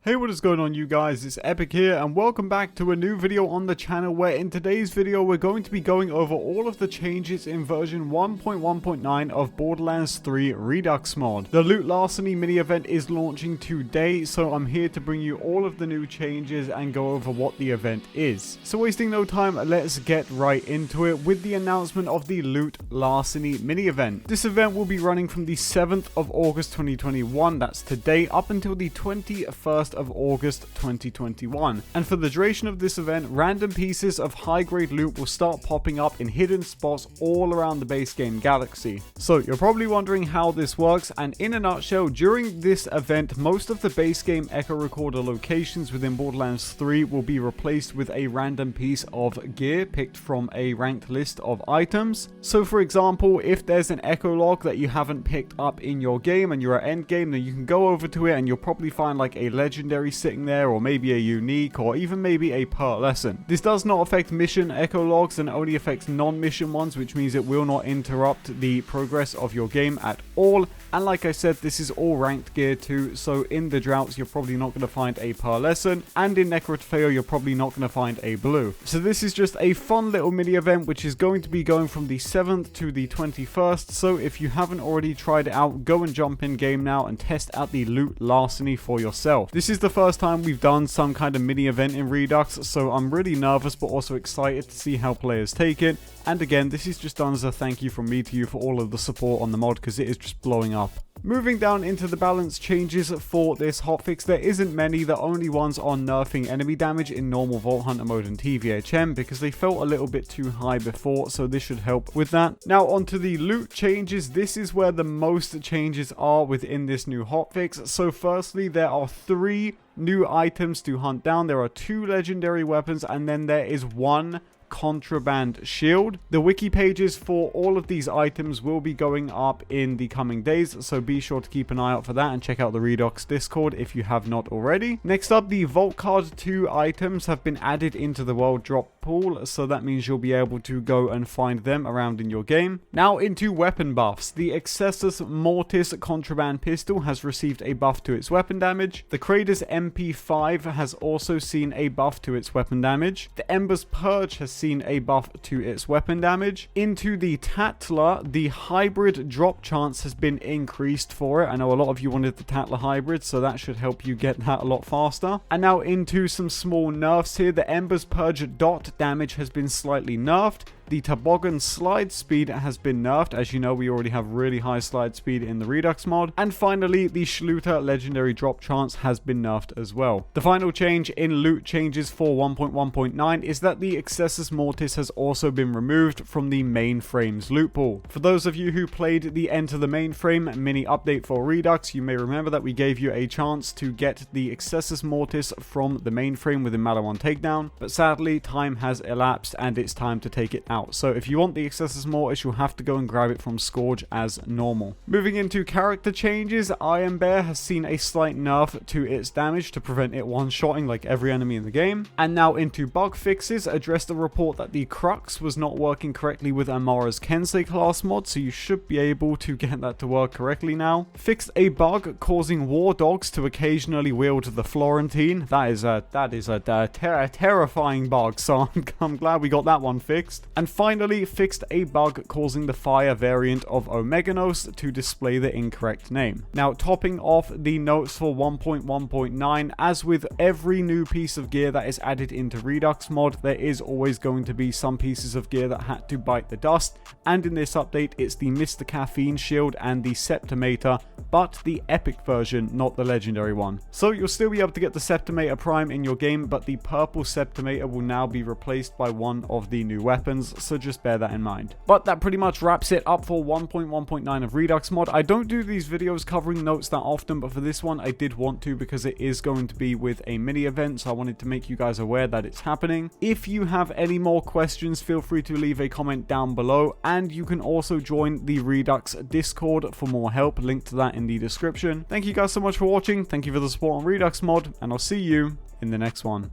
Hey, what is going on, you guys? It's Epic here and welcome back to a new video on the channel, where in today's video we're going to be going over all of the changes in version 1.1.9 of Borderlands 3 Redux mod. The loot larceny mini event is launching today, so I'm here to bring you all of the new changes and go over what the event is. So wasting no time, let's get right into it with the announcement of the loot larceny mini event. This event will be running from the 7th of August 2021, that's today, up until the 21st of August 2021, and for the duration of this event, random pieces of high grade loot will start popping up in hidden spots all around the base game galaxy. So you're probably wondering how this works, and in a nutshell, during this event most of the base game echo recorder locations within Borderlands 3 will be replaced with a random piece of gear picked from a ranked list of items. So for example, if there's an echo log that you haven't picked up in your game and you're at end game, then you can go over to it and you'll probably find like a legendary sitting there, or maybe a unique, or even maybe a pearlescent. This does not affect mission echo logs and only affects non-mission ones, which means it will not interrupt the progress of your game at all. And like I said, this is all ranked gear too, so in the droughts you're probably not going to find a pearlescent, and in Necrotrofeo you're probably not going to find a blue. So this is just a fun little mini event which is going to be going from the 7th to the 21st, so if you haven't already tried it out, go and jump in game now and test out the loot larceny for yourself. This is the first time we've done some kind of mini event in Redux, so I'm really nervous but also excited to see how players take it. And again, this is just done as a thank you from me to you for all of the support on the mod, because it is just blowing up. Moving down into the balance changes for this hotfix, there isn't many. The only ones are nerfing enemy damage in normal Vault Hunter mode and TVHM, because they felt a little bit too high before, so this should help with that. Now onto the loot changes. This is where the most changes are within this new hotfix. So firstly, there are 3 new items to hunt down. There are 2 legendary weapons, and then there is 1 contraband shield. The wiki pages for all of these items will be going up in the coming days, so be sure to keep an eye out for that and check out the Redux Discord if you have not already. Next up, the Vault Card 2 items have been added into the world drop pool, so that means you'll be able to go and find them around in your game. Now into weapon buffs. The Excessus Mortis contraband pistol has received a buff to its weapon damage. The Kratos MP5 has also seen a buff to its weapon damage. The Ember's Purge has seen a buff to its weapon damage. Into the Tatler, the hybrid drop chance has been increased for it. I know a lot of you wanted the Tatler hybrid, so that should help you get that a lot faster. And now into some small nerfs here. The Ember's Purge dot damage has been slightly nerfed. The Toboggan slide speed has been nerfed. As you know, we already have really high slide speed in the Redux mod. And finally, the Schluter legendary drop chance has been nerfed as well. The final change in loot changes for 1.1.9 is that the Excessus Mortis has also been removed from the mainframe's loot pool. For those of you who played the Enter the Mainframe mini update for Redux, you may remember that we gave you a chance to get the Excessus Mortis from the mainframe within Malawan Takedown, but sadly time has elapsed and it's time to take it out. So if you want the Excessus Mortis, you'll have to go and grab it from Scourge as normal. Moving into character changes, Iron Bear has seen a slight nerf to its damage to prevent it one-shotting like every enemy in the game. And now into bug fixes, addressed the report that the Crux was not working correctly with Amara's Kensei class mod, so you should be able to get that to work correctly now. Fixed a bug causing war dogs to occasionally wield the Florentine. That is a terrifying bug, so I'm glad we got that one fixed. And finally, fixed a bug causing the fire variant of Omeganos to display the incorrect name. Now, topping off the notes for 1.1.9, as with every new piece of gear that is added into Redux mod, there is always going to be some pieces of gear that had to bite the dust, and in this update it's the Mr. Caffeine shield and the Septimator, but the epic version, not the legendary one. So you'll still be able to get the Septimator Prime in your game, but the purple Septimator will now be replaced by one of the new weapons, so just bear that in mind. But that pretty much wraps it up for 1.1.9 of Redux mod. I don't do these videos covering notes that often, but for this one I did want to, because it is going to be with a mini event, so I wanted to make you guys aware that it's happening. If you have any more questions, feel free to leave a comment down below, and you can also join the Redux Discord for more help. Link to that in the description. Thank you guys so much for watching. Thank you for the support on Redux mod, and I'll see you in the next one.